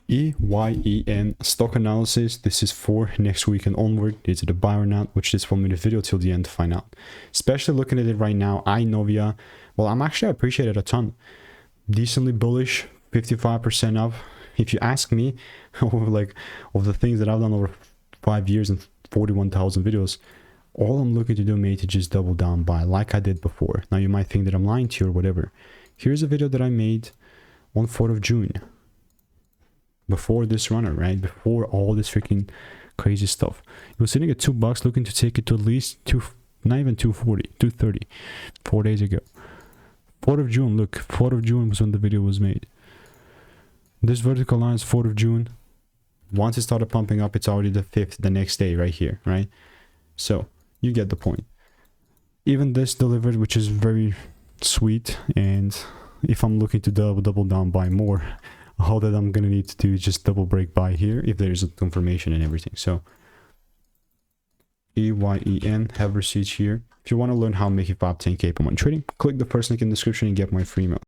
EYEN stock analysis. This is for next week and onward. Is it a buy or not? Which is 1 minute video till the end to find out. Especially looking at it right now, Eyenovia. Well, I appreciate it a ton. Decently bullish, 55% up. If you ask me, like of the things that I've done over 5 years and 41,000 videos, all I'm looking to do, mate, is just double down buy like I did before. Now you might think that I'm lying to you or whatever. Here's a video that I made on 4th of June. Before this runner, right? Before all this freaking crazy stuff. It was sitting at $2, looking to take it to at least not even 240, 230, 4 days ago. 4th of June, look, 4th of June was when the video was made. This vertical line is 4th of June. Once it started pumping up, it's already the 5th, the next day right here, right? So you get the point. Even this delivered, which is very sweet. And if I'm looking to double down buy more, all that I'm gonna need to do is just double break buy here if there is a confirmation and everything. So EYEN, have receipts here. If you want to learn how to make it 5-10K per month trading, click the first link in the description and get my free email.